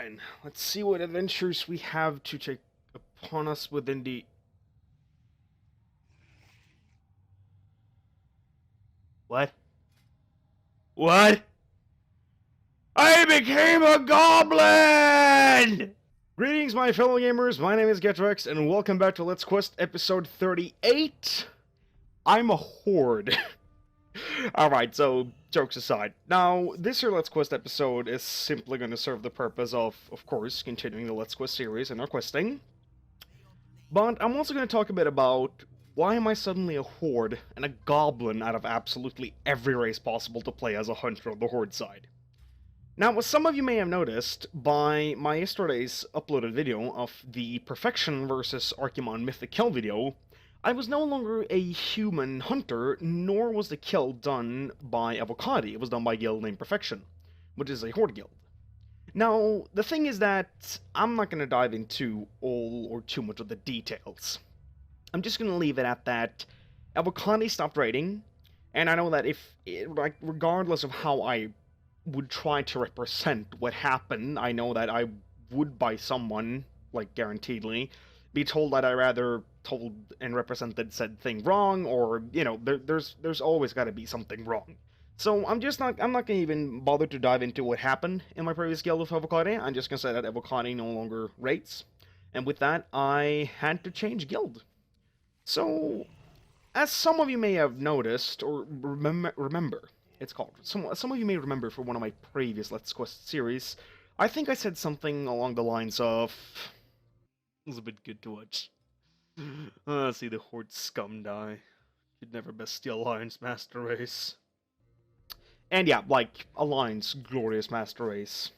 then, let's see what adventures we have to take upon us within the... What? What? I became a goblin! Greetings, my fellow gamers, my name is Rexx't, and welcome back to Let's Quest episode 38. I'm a Horde. Alright, so, jokes aside. Now, this here Let's Quest episode is simply going to serve the purpose of course, continuing the Let's Quest series and our questing. But I'm also going to talk a bit about why am I suddenly a Horde and a Goblin out of absolutely every race possible to play as a hunter on the Horde side. Now, as some of you may have noticed by my yesterday's uploaded video of the Perfection versus Archimon Mythic Kill video, I was no longer a human hunter, nor was the kill done by Avocati. It was done by a guild named Perfection, which is a Horde guild. Now, the thing is that I'm not going to dive into all or too much of the details. I'm just going to leave it at that Avocati stopped raiding, and I know that regardless of how I would try to represent what happened, I know that I would by someone, like guaranteedly, be told that I rather told and represented said thing wrong, or, you know, there's always got to be something wrong. So I'm not gonna even bother to dive into what happened in my previous guild with Avocati. I'm just gonna say that Avocati no longer rates, and with that, I had to change guild. So, as some of you may have noticed, or remember, it's called, some of you may remember from one of my previous Let's Quest series, I think I said something along the lines of... It was a bit good to watch. See the Horde scum die. You'd never best the Alliance Master Race. And yeah, like, Alliance Glorious Master Race.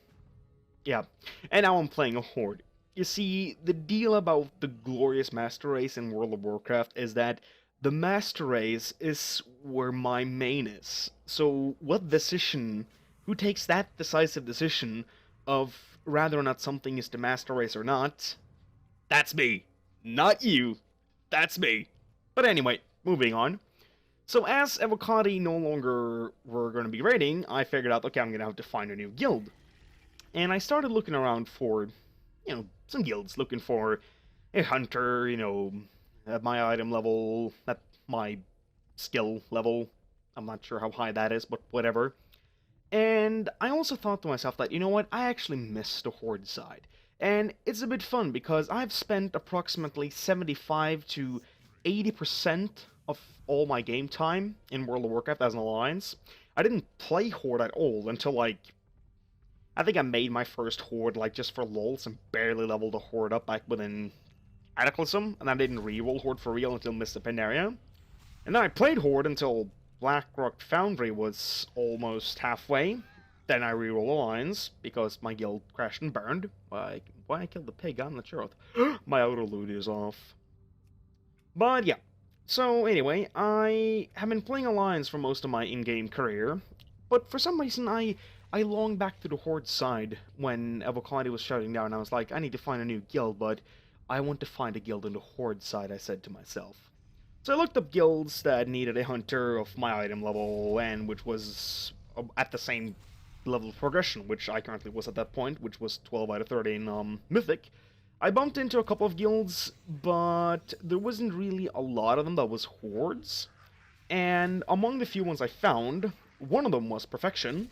Yeah, and now I'm playing a Horde. You see, the deal about the Glorious Master Race in World of Warcraft is that the Master Race is where my main is. So, what decision, who takes that decisive decision of whether or not something is the Master Race or not? That's me. Not you. That's me. But anyway, moving on. So as Avocati no longer were going to be raiding, I figured out, okay, I'm going to have to find a new guild. And I started looking around for, you know, some guilds, looking for a hunter, you know, at my item level, at my skill level. I'm not sure how high that is, but whatever. And I also thought to myself that, you know what, I actually miss the Horde side. And it's a bit fun because I've spent approximately 75 to 80% of all my game time in World of Warcraft as an Alliance. I didn't play Horde at all until, like, I think I made my first Horde, like, just for lols and barely leveled the Horde up back within Cataclysm, and I didn't reroll Horde for real until Mist of Pandaria. And then I played Horde until Blackrock Foundry was almost halfway. Then I reroll Alliance, because my guild crashed and burned. Why I killed the pig, I'm not sure. My auto loot is off. But yeah. So anyway, I have been playing Alliance for most of my in-game career, but for some reason I long back to the Horde side when Avocati was shutting down. I was like, I need to find a new guild, but I want to find a guild on the Horde side, I said to myself. So I looked up guilds that needed a hunter of my item level, and which was at the same level of progression, which I currently was at that point, which was 12 out of 30 in Mythic. I bumped into a couple of guilds, but there wasn't really a lot of them that was Hordes. And among the few ones I found, one of them was Perfection,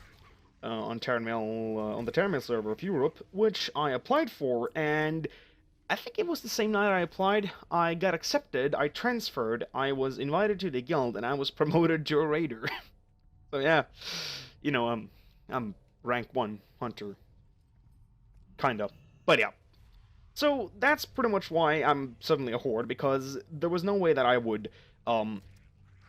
on the Terranmail server of Europe, which I applied for, and I think it was the same night I applied, I got accepted, I transferred, I was invited to the guild, and I was promoted to a raider. So yeah, you know, I'm rank 1 hunter. Kinda. But yeah. So that's pretty much why I'm suddenly a Horde, because there was no way that I would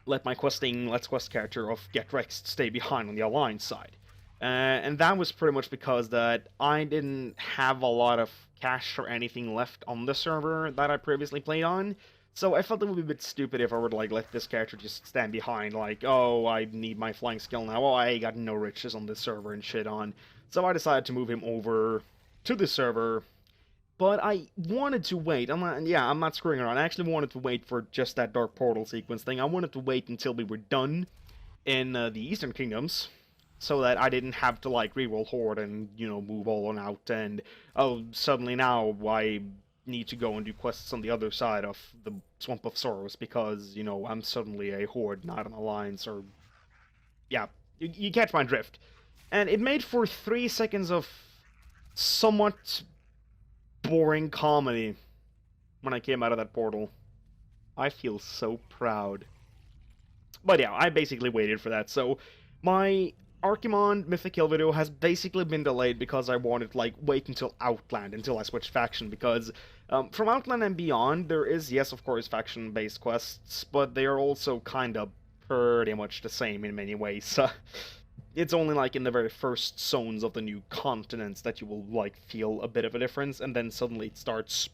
let my Let's Quest character of Rexx't stay behind on the Alliance side. And that was pretty much because that I didn't have a lot of cash or anything left on the server that I previously played on, so I felt it would be a bit stupid if I were to, like, let this character just stand behind, like, oh, I need my flying skill now, oh, I got no riches on this server and shit on. So I decided to move him over to this server. But I wanted to wait. I'm not screwing around. I actually wanted to wait for just that Dark Portal sequence thing. I wanted to wait until we were done in the Eastern Kingdoms so that I didn't have to like reroll Horde and, you know, move all on out and, oh, suddenly now I need to go and do quests on the other side of the Swamp of Sorrows because, you know, I'm suddenly a Horde, not an Alliance, or, yeah, you catch my drift. And it made for 3 seconds of somewhat boring comedy when I came out of that portal. I feel so proud. But yeah, I basically waited for that, so my Archimon Mythic Hill video has basically been delayed because I wanted to, like, wait until Outland, until I switched faction, because from Outland and beyond, there is, yes, of course, faction-based quests, but they are also kind of pretty much the same in many ways. It's only, like, in the very first zones of the new continents that you will, like, feel a bit of a difference, and then suddenly it starts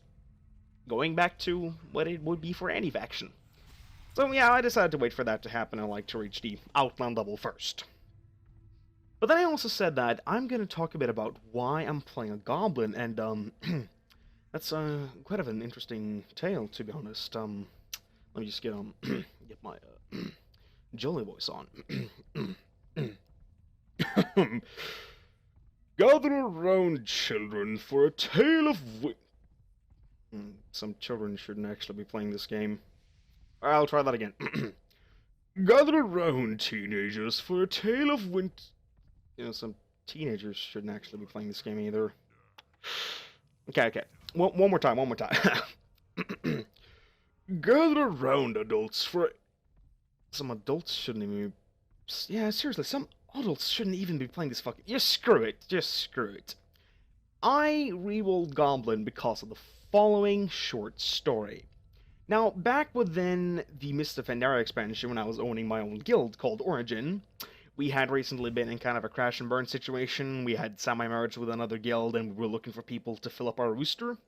going back to what it would be for any faction. So yeah, I decided to wait for that to happen and like to reach the Outland level first. But then I also said that I'm going to talk a bit about why I'm playing a Goblin, and that's quite of an interesting tale, to be honest. Let me just get get my Jolly voice on. Gather around, children, for a tale of some children shouldn't actually be playing this game. I'll try that again. Gather around, teenagers, for a tale of winter. You know, some teenagers shouldn't actually be playing this game either. Okay. One more time. Gather around, adults, for... Some adults shouldn't even be... Yeah, seriously, some adults shouldn't even be playing this fucking... Just screw it. I rerolled Goblin because of the following short story. Now, back within the Mist of Pandaria expansion, when I was owning my own guild called Origin, we had recently been in kind of a crash and burn situation. We had semi-merged with another guild, and we were looking for people to fill up our rooster.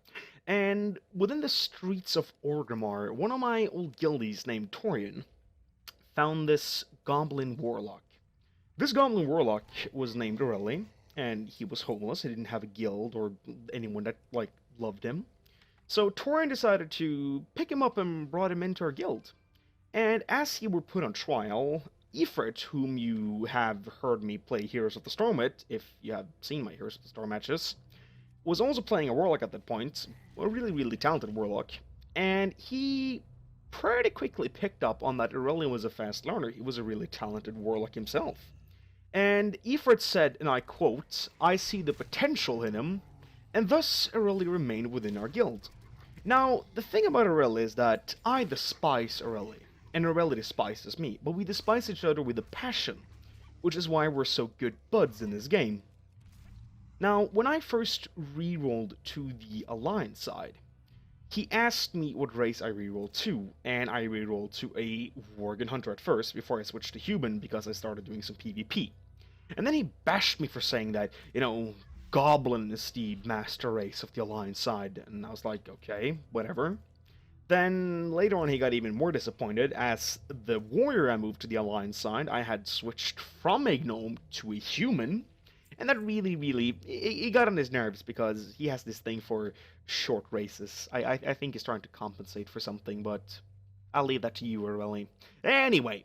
And within the streets of Orgrimmar, one of my old guildies named Torian found this Goblin Warlock. This Goblin Warlock was named Aurelie, and he was homeless. He didn't have a guild or anyone that, like, loved him. So Torian decided to pick him up and brought him into our guild. And as he were put on trial, Ifrit, whom you have heard me play Heroes of the Storm with, if you have seen my Heroes of the Storm matches, was also playing a Warlock at that point, a really talented Warlock, and he pretty quickly picked up on that Aurelie was a fast learner. He was a really talented Warlock himself. And Ifrit said, and I quote, "I see the potential in him," and thus Aurelie remained within our guild. Now, the thing about Aurelie is that I despise Aurelie, and Aurelie despises me, but we despise each other with a passion, which is why we're so good buds in this game. Now, when I first rerolled to the Alliance side, he asked me what race I rerolled to, and I rerolled to a Worgen Hunter at first, before I switched to Human because I started doing some PvP. And then he bashed me for saying that, you know, Goblin is the master race of the Alliance side, and I was like, okay, whatever. Then later on he got even more disappointed, as the warrior I moved to the Alliance side, I had switched from a gnome to a human, and that really, it got on his nerves because he has this thing for short races. I think he's trying to compensate for something, but I'll leave that to you, Aurelie. Anyway,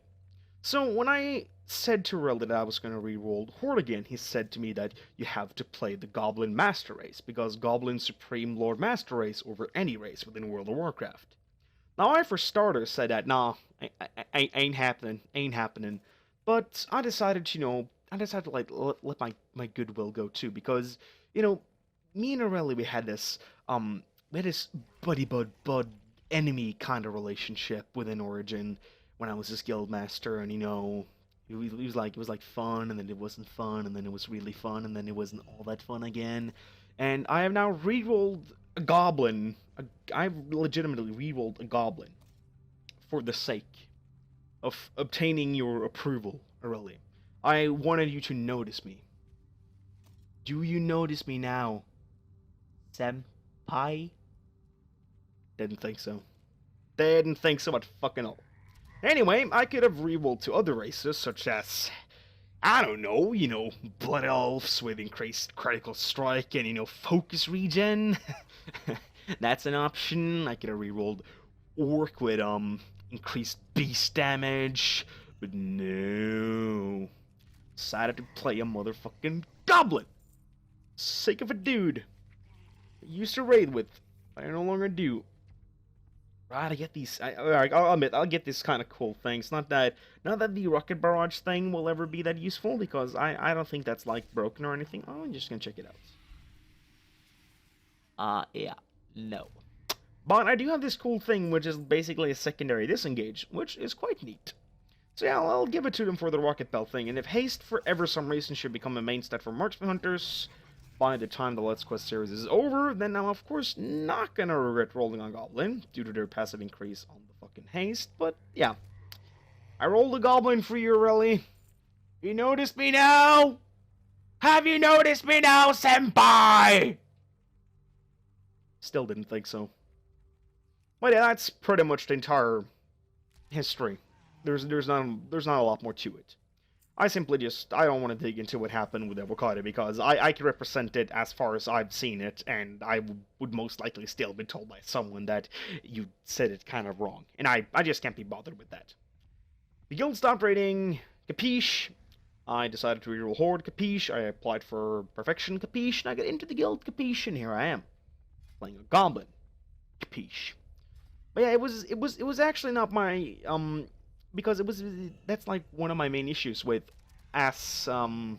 so when I said to Aurelie that I was going to reroll Horde again, he said to me that you have to play the Goblin Master Race, because Goblin's Supreme Lord Master Race over any race within World of Warcraft. Now, I for starters said that, nah, ain't happening, but I decided to, like, let my goodwill go too, because, you know, me and Aurelie, we had this buddy bud enemy kind of relationship within Origin when I was his guild master, and, you know, it was like fun, and then it wasn't fun, and then it was really fun, and then it wasn't all that fun again. And I have now rerolled a Goblin. I've legitimately rerolled a Goblin for the sake of obtaining your approval, Aurelie. I wanted you to notice me. Do you notice me now, Senpai? Didn't think so. Didn't think so at fucking all. Anyway, I could have rerolled to other races, such as, I don't know, you know, Blood Elves with increased critical strike and, you know, focus regen. That's an option. I could have rerolled Orc with, increased beast damage. But no. decided to play a motherfucking goblin. Sake of a dude I used to raid with, I no longer do. Right, I get these. I'll admit, I'll get these kind of cool things. Not that the rocket barrage thing will ever be that useful, because I don't think that's like broken or anything. Oh, I'm just gonna check it out. Yeah, no. But I do have this cool thing, which is basically a secondary disengage, which is quite neat. So yeah, I'll give it to them for the rocket belt thing. And if haste for ever some reason should become a main stat for marksman hunters by the time the Let's Quest series is over, then I'm of course not gonna regret rolling on Goblin due to their passive increase on the fucking haste. But yeah, I rolled a Goblin for you, really. You noticed me now? Have you noticed me now, senpai? Still didn't think so. But yeah, that's pretty much the entire history. There's not a lot more to it. I simply I don't want to dig into what happened with Avocado, because I can represent it as far as I've seen it, and I would most likely still be told by someone that you said it kind of wrong. And I just can't be bothered with that. The guild stopped raiding, capiche. I decided to reroll Horde, capiche. I applied for Perfection, capiche, and I got into the guild, capiche, and here I am. Playing a Goblin, capiche. But yeah, it was actually not my, because that's like one of my main issues with As for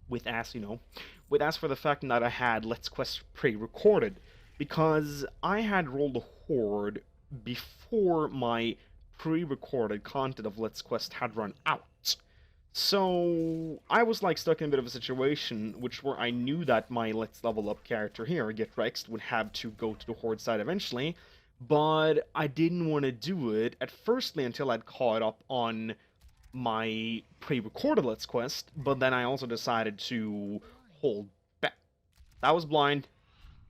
the fact that I had Let's Quest pre-recorded, because I had rolled a Horde before my pre-recorded content of Let's Quest had run out. So I was like stuck in a bit of a situation where I knew that my Let's Level Up character here, Get Rexx't, would have to go to the Horde side eventually, but I didn't want to do it at firstly until I'd caught up on my pre-recorded Let's Quest, but then I also decided to hold back. That was blind.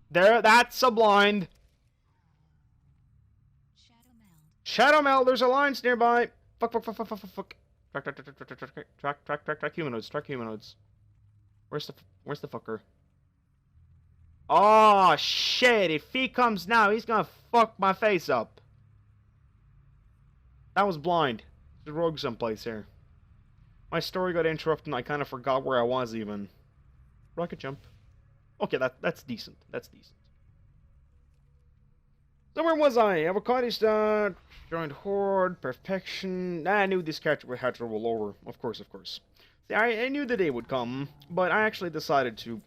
That's a blind. Shadow Meld, there's a lines nearby. Fuck. Track humanoids. Where's the fucker? Oh shit, if he comes now, he's gonna fuck my face up. That was blind. There's a rogue someplace here. My story got interrupted and I kind of forgot where I was even. Rocket jump. Okay, that's decent. That's decent. So where was I? Avocado start, joined Horde, Perfection. I knew this character would have to roll over. Of course. See, I knew the day would come, but I actually decided to,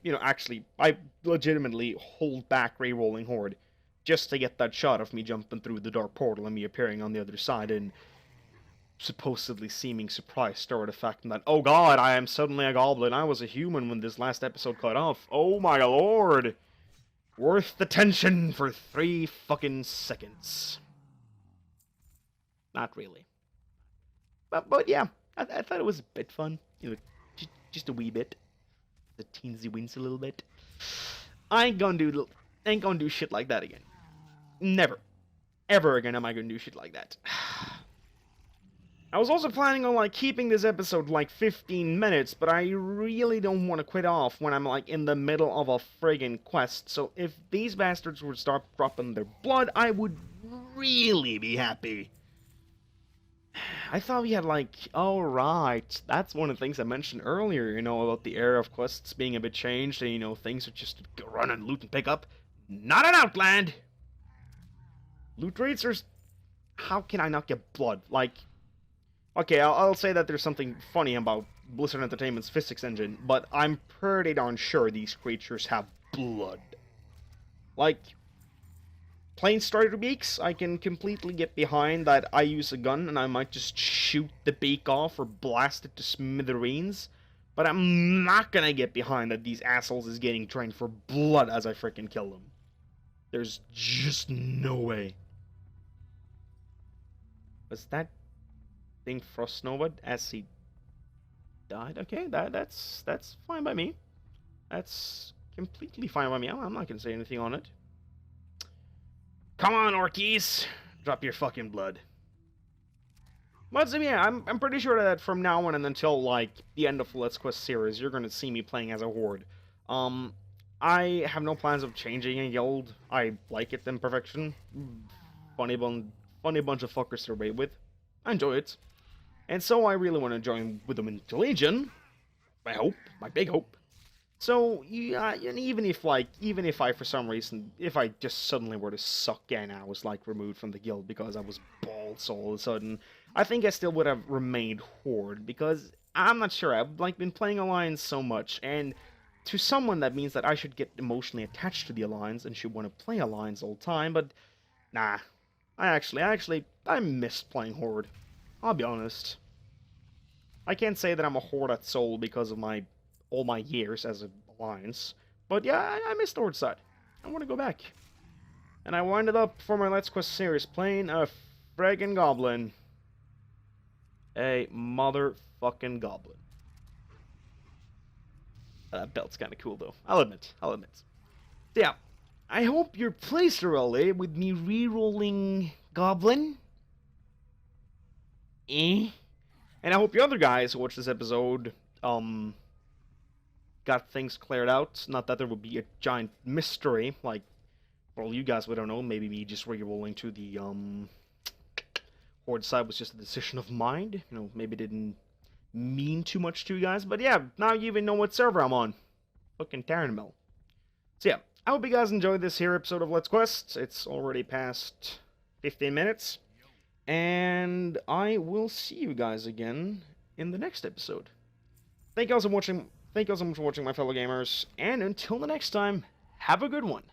I legitimately hold back re-rolling Horde, just to get that shot of me jumping through the dark portal and me appearing on the other side and supposedly seeming surprised over the fact that, oh god, I am suddenly a goblin. I was a human when this last episode cut off. Oh my lord. Worth the tension for 3 fucking seconds. Not really. But yeah, I thought it was a bit fun. Just a wee bit. The teensy weensy little bit. I ain't gonna do shit like that again. Never. Ever again am I gonna do shit like that. I was also planning on, keeping this episode, 15 minutes, but I really don't want to quit off when I'm, in the middle of a friggin' quest, so if these bastards would start dropping their blood, I would really be happy. I thought we had, oh, right, that's one of the things I mentioned earlier, about the era of quests being a bit changed, and, things are just go run and loot and pick up. Not an Outland! Loot rates are... How can I not get blood? Okay, I'll say that there's something funny about Blizzard Entertainment's physics engine, but I'm pretty darn sure these creatures have blood. Plain starter beaks, I can completely get behind that I use a gun and I might just shoot the beak off or blast it to smithereens, but I'm not gonna get behind that these assholes is getting trained for blood as I frickin' kill them. There's just no way. Was that thing Frost Nova as he died? Okay, that's fine by me. That's completely fine by me. I'm not gonna say anything on it. Come on, Orkies! Drop your fucking blood. But yeah, I'm pretty sure that from now on and until, the end of the Let's Quest series, you're gonna see me playing as a Horde. I have no plans of changing a guild. I like it in Perfection. Funny bunch of fuckers to raid with. I enjoy it. And so I really want to join with them into Legion. my hope, my big hope. So, yeah, and even if I, for some reason, if I just suddenly were to suck and I was, like, removed from the guild because I was balls all of a sudden, I think I still would have remained Horde, because I'm not sure, I've, like, been playing Alliance so much, and to someone that means that I should get emotionally attached to the Alliance and should want to play Alliance all the time, but, nah. I missed playing Horde. I'll be honest. I can't say that I'm a Horde at soul because of all my years as an Alliance, but yeah, I missed the Horde side. I want to go back. And I winded up for my Let's Quest series playing a friggin' Goblin. A motherfucking Goblin. That belt's kinda cool though. I'll admit. So yeah, I hope you're pleased early with me re-rolling Goblin. And I hope you other guys who watch this episode, got things cleared out. Not that there would be a giant mystery, like, for all you guys we don't know, maybe me just re-rolling to the, Horde side was just a decision of mind. You know, maybe it didn't mean too much to you guys, but yeah, now you even know what server I'm on. Fucking Terranmel. So yeah, I hope you guys enjoyed this here episode of Let's Quest. It's already past 15 minutes. And I will see you guys again in the next episode. Thank you all so much for watching, my fellow gamers. And until the next time, have a good one.